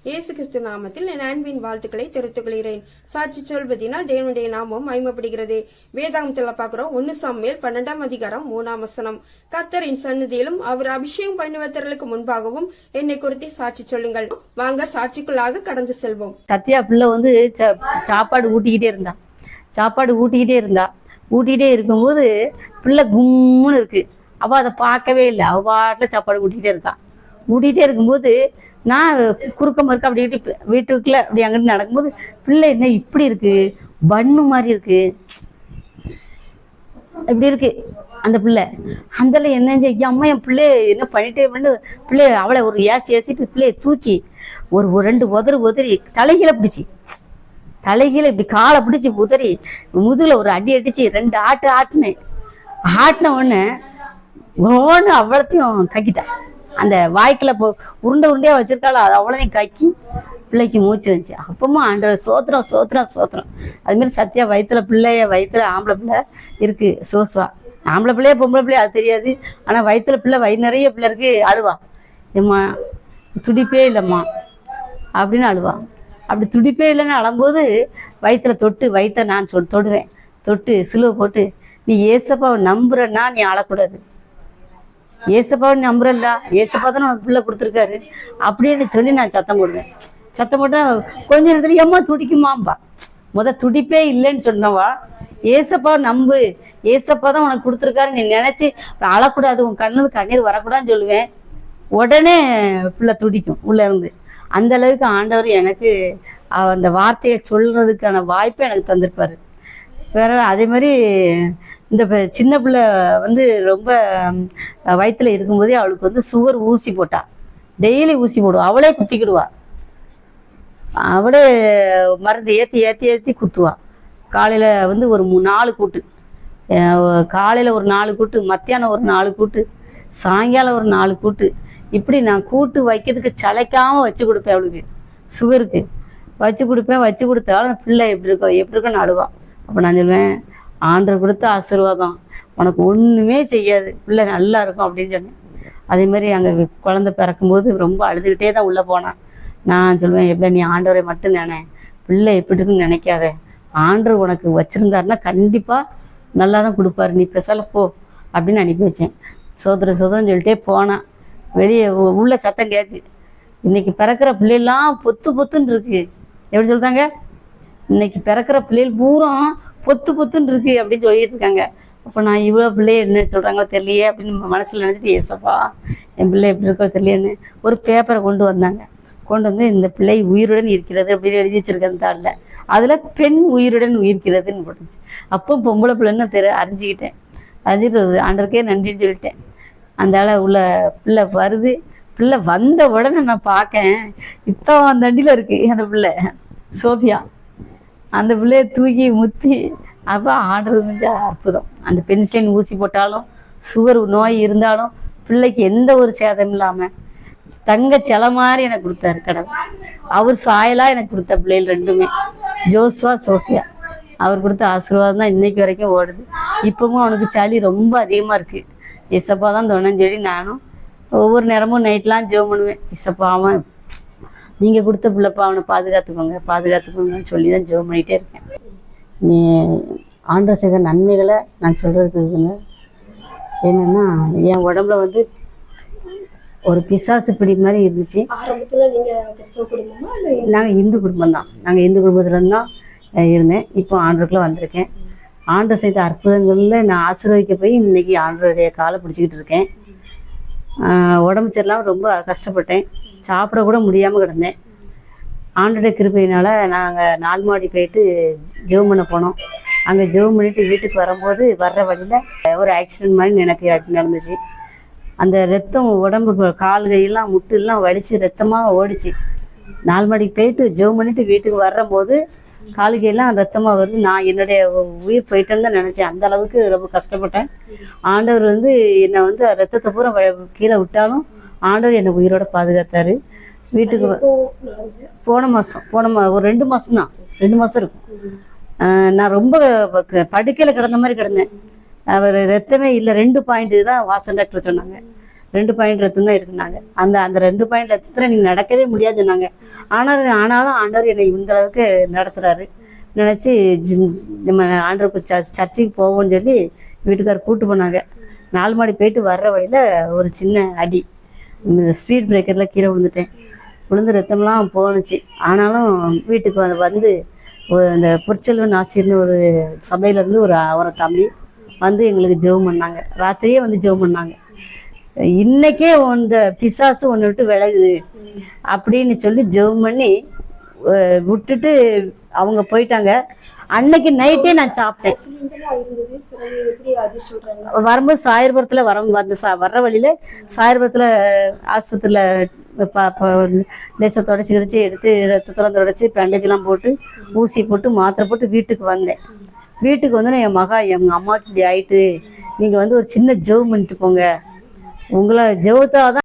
இயேசு கிறிஸ்து நாமத்தில் என் அன்பின் வாழ்த்துக்களை தெரிவித்துக் கொள்கிறேன். சாட்சி சொல்வதனால் தேவனுடைய நாமம் மகிமைப்படுகிறது. வேதாகமத்தில் பார்க்கிறோம் 1 சாமுவேல் 12ஆம் அதிகாரம் 3ஆம் வசனம். கர்த்தரின் சந்நிதியிலும் அவர் அபிஷேகம் பண்ணுவதற்கு முன்பாகவும் என்னை குறித்து சாட்சி சொல்லுங்கள். வாங்க சாட்சிக்குள்ளாக கடந்து செல்வோம். சத்யா பிள்ளை வந்து சாப்பாடு ஊட்டிக்கிட்டே இருந்தா ஊட்டிக்கிட்டே இருக்கும்போது பிள்ளை கும்முன்னு இருக்கு. அவள் அதை பார்க்கவே இல்லை. அவள் பாட்டில் சாப்பாடு ஊட்டிகிட்டே இருக்கும்போது நான் குறுக்க மறுக்க அப்படி வீட்டுக்குள்ள அப்படி அங்கிட்டு நடக்கும்போது பிள்ளை என்ன இப்படி இருக்கு, பண்ணு மாதிரி இருக்கு, இப்படி இருக்கு அந்த பிள்ளை. அந்த என்ன அம்மா என் பிள்ளை என்ன பண்ணிட்டே பிள்ளை அவளை ஒரு ஏசிட்டு பிள்ளையை தூக்கி ஒரு 2 உதறி தலைகீழ இப்படி காலை பிடிச்சி உதறி முதுகுல ஒரு அடி அடிச்சு 2 ஆட்டின உடனே அவ்வளோத்தையும் கக்கிட்டா. அந்த வாய்க்குள்ள உருண்டையா வச்சிருக்காளோ அது அவ்வளோதையும் கக்கி பிள்ளைக்கு மூச்சு வந்துச்சு. அப்பவும் ஆண்டவர் சோத்திரம். அதுமாரி சத்யா வயிற்றுல ஆம்பளை பிள்ளை இருக்கு, சோசுவா. ஆம்பளை பிள்ளையா பொம்பளை பிள்ளையா அது தெரியாது. ஆனால் வயிற்றுல பிள்ளை வயிறு நிறைய பிள்ளை இருக்கு. அழுவா, ஏம்மா துடிப்பே இல்லைம்மா அப்படின்னு அழுவா. அப்படி துடிப்பே இல்லைன்னு அழும்போது வயிற்றை நான் தொடுவேன். தொட்டு சிலுவை போட்டு, நீ ஏசப்பாவை நம்புறன்னா நீ அழக்கூடாது, ஏசப்பாவை நம்புறல்ல, ஏசப்பா தான் உனக்கு பிள்ளை கொடுத்துருக்காரு அப்படின்னு சொல்லி நான் சத்தம் போட்டேன். கொஞ்ச நேரத்துல ஏம்மா துடிக்குமாம்பா. துடிப்பே இல்லைன்னு சொன்னவா, ஏசப்பாவை நம்பு, ஏசப்பா தான் உனக்கு கொடுத்துருக்காரு நீ நினைச்சு அழக்கூடாது, உன் கண்ணீர் வரக்கூடாதுன்னு சொல்லுவேன். உடனே பிள்ளை துடிக்கும் உள்ள இருந்து. அந்த அளவுக்கு ஆண்டவர் எனக்கு அந்த வார்த்தையை சொல்றதுக்கான வாய்ப்பை எனக்கு தந்திருப்பாரு. வேற அதே மாதிரி இந்த சின்ன பிள்ளை வந்து ரொம்ப வயிற்றுல இருக்கும்போதே அவளுக்கு வந்து சுகர் ஊசி போட்டா. டெய்லி ஊசி போடுவா, அவளே குத்திக்கிடுவா. அவளே மருந்து ஏற்றி குத்துவா. காலையில் வந்து ஒரு 4 கூட்டு, காலையில் ஒரு 4 கூட்டு, மத்தியானம் ஒரு 4 கூட்டு, சாயங்காலம் ஒரு 4 கூட்டு, இப்படி நான் கூட்டு வைக்கிறதுக்கு சளைக்காமல் வச்சு கொடுப்பேன். அவளுக்கு சுகருக்கு வச்சு கொடுத்தாலும் பிள்ளை எப்படி இருக்கோன்னு அழுவா. அப்போ நான் சொல்லுவேன், ஆண்டவர் கொடுத்த ஆசீர்வாதம், உனக்கு ஒன்றுமே செய்யாது, பிள்ளை நல்லா இருக்கும் அப்படின்னு சொன்னேன். அதே மாதிரி அங்கே குழந்தை பிறக்கும்போது ரொம்ப அழுதுகிட்டே தான் உள்ளே போனான். நான் சொல்லுவேன், எப்படி நீ ஆண்டவரை மட்டும் பிள்ளை எப்படி இருக்குன்னு நினைக்காத, ஆண்டவர் உனக்கு வச்சுருந்தாருன்னா கண்டிப்பாக நல்லா தான் கொடுப்பாரு, நீ பெசால போ அப்படின்னு அனுப்பி வச்சேன். சோதரன்னு சொல்லிட்டே போனான். வெளியே உள்ள சத்தம் கேட்கு, இன்னைக்கு பிறக்கிற பிள்ளைலாம் பொத்துன்னு இருக்கு. எப்படி சொல்கிறாங்க, இன்னைக்கு பிறக்கிற பிள்ளைகள் பூரா பொத்துன்னு இருக்கு அப்படின்னு சொல்லிட்டு இருக்காங்க. அப்போ நான் இவ்வளோ பிள்ளைய என்ன சொல்கிறாங்களோ தெரியலையே அப்படின்னு மனசில் நினச்சிட்டு, ஏசப்பா என் பிள்ளை எப்படி இருக்கோ தெரியலையேன்னு ஒரு பேப்பரை கொண்டு வந்து இந்த பிள்ளை உயிருடன் இருக்கிறது அப்படின்னு எழுதி வச்சிருக்கேன் தாளில். அதில் பெண் உயிருடன் இருக்கிறதுன்னு போட்டுச்சு. அப்போ பொம்பளை பிள்ளைன்னு அறிஞ்சிக்கிட்டேன். ஆண்டவருக்கே நன்றின்னு சொல்லிட்டேன். அந்த உள்ள பிள்ளை வருது. பிள்ளை வந்த உடனே நான் பார்க்கேன், அந்த அண்டியில் இருக்குது அந்த பிள்ளை சோபியா. அந்த பிள்ளையை தூக்கி முத்தி, அப்போ ஆண்டவர் வந்து அற்புதம். அந்த பென்சிலின் ஊசி போட்டாலும், சுகர் நோய் இருந்தாலும் பிள்ளைக்கு எந்த ஒரு சேதம் இல்லாமல் தங்க சிலை மாதிரி எனக்கு கொடுத்தாரு கடவுள். அவர் சாயலாக எனக்கு கொடுத்த பிள்ளைகள் 2மே ஜோஸ்வா, சோஃபியா. அவர் கொடுத்த ஆசீர்வாதம் தான் இன்னைக்கு வரைக்கும் ஓடுது. இப்பவும் அவனுக்கு சளி ரொம்ப அதிகமாக இருக்குது. இசப்பா தான் தோணுன்னு சொல்லி நானும் ஒவ்வொரு நேரமும் நைட்லாம் ஜெபம் பண்ணுவேன். இசப்பா அவன் நீங்கள் கொடுத்த பிள்ளைப்பா, அவனை பாதுகாத்துக்கோங்கன்னு சொல்லி தான் ஜெபம் பண்ணிகிட்டே இருக்கேன். நீ ஆண்டவர் செய்த நன்மைகளை நான் சொல்கிறதுக்கு இருக்குங்க. என்னென்னா, என் உடம்புல வந்து ஒரு பிசாசு பிடி மாதிரி இருந்துச்சு. நாங்கள் இந்து குடும்பம் தான், நாங்கள் இந்து குடும்பத்துலேருந்து தான் இருந்தேன். இப்போ ஆண்டவருக்குள்ளே வந்திருக்கேன். ஆண்டவர் செய்த அற்புதங்களில் நான் ஆசீர்வதிக்க போய் இன்றைக்கி ஆண்டவருடைய காலை பிடிச்சிக்கிட்டு இருக்கேன். உடம்பு சரியில்லாமல் ரொம்ப கஷ்டப்பட்டேன், சாப்பிட கூட முடியாமல் கிடந்தேன். ஆண்டோட கிருபையினால் நாங்கள் 4 மாடி போயிட்டு ஜெபம் பண்ண போனோம். அங்கே ஜெபம் பண்ணிவிட்டு வீட்டுக்கு வரும்போது வர்ற வழியில் ஒரு ஆக்சிடென்ட் மாதிரி எனக்கு நடந்துச்சு. அந்த ரத்தம் உடம்பு கால் கையெல்லாம் முட்டுலாம் வலிச்சு ரத்தமாக ஓடிச்சு. 4 மாடிக்கு போயிட்டு ஜெபம் பண்ணிவிட்டு வீட்டுக்கு வரும்போது கால் கையெல்லாம் ரத்தமாக வருது. நான் என்னுடைய உயிர் போயிட்டேன்னு தான் நினச்சேன். அந்த அளவுக்கு ரொம்ப கஷ்டப்பட்டேன். ஆண்டவர் வந்து என்னை வந்து ரத்தத்தை பூரா கீழே விட்டாலும் ஆண்டவர் என்னை உயிரோட பாதுகாத்தாரு. வீட்டுக்கு போன மாதம் ஒரு 2 மாதம் தான், 2 மாதம் இருக்கும். நான் ரொம்ப படுக்கையில் கிடந்த மாதிரி கிடந்தேன். அவர் ரத்தமே இல்லை, 2 பாயிண்ட் தான் வாசன் டாக்டர் சொன்னாங்க. 2 பாயிண்ட் ரத்தம் தான் இருக்குனாங்க. அந்த அந்த 2 பாயிண்ட் ரத்தத்தில் நீங்கள் நடக்கவே முடியாது சொன்னாங்க. ஆனாலும் ஆண்டவர் என்னை இந்த அளவுக்கு நடத்துகிறாரு நினச்சி நம்ம ஆண்டவருக்கு சர்ச்சுக்கு போவோம்னு சொல்லி வீட்டுக்காரர் கூப்பிட்டு போனாங்க. 4 மாடி போயிட்டு வர்ற வழியில் ஒரு சின்ன அடி, இந்த ஸ்பீட் பிரேக்கரில் கீழே விழுந்து ரத்தம்லாம் போணுச்சு. ஆனாலும் வீட்டுக்கு வந்து இந்த பொற்செல்வன் ஆசிரியர்னு ஒரு சபையிலேருந்து ஒரு தம்பி வந்து எங்களுக்கு ஜெபம் பண்ணாங்க. ராத்திரியே வந்து ஜெபம் பண்ணாங்க. இன்னைக்கே இந்த பிசாசு ஒன்று விட்டு விலகுது அப்படின்னு சொல்லி ஜெபம் பண்ணி விட்டுட்டு அவங்க போயிட்டாங்க. அன்னைக்கு நைட்டே நான் சாப்பிட்டேன். வரும்போது சாயர்புரத்தில் வர்ற வழியில சாயர்புரத்தில் ஆஸ்பத்திரியில் லேசாக தொடச்சி எடுத்து ரத்தத்தெல்லாம் தொடச்சி பேண்டேஜ்லாம் போட்டு ஊசி போட்டு மாத்திரை போட்டு வீட்டுக்கு வந்தேன். வீட்டுக்கு வந்து எங்கள் அம்மாவுக்கு இப்படி ஆயிட்டு, நீங்கள் வந்து ஒரு சின்ன ஜெபம் பண்ணிட்டு போங்க, உங்களை ஜெபத்தால் தான்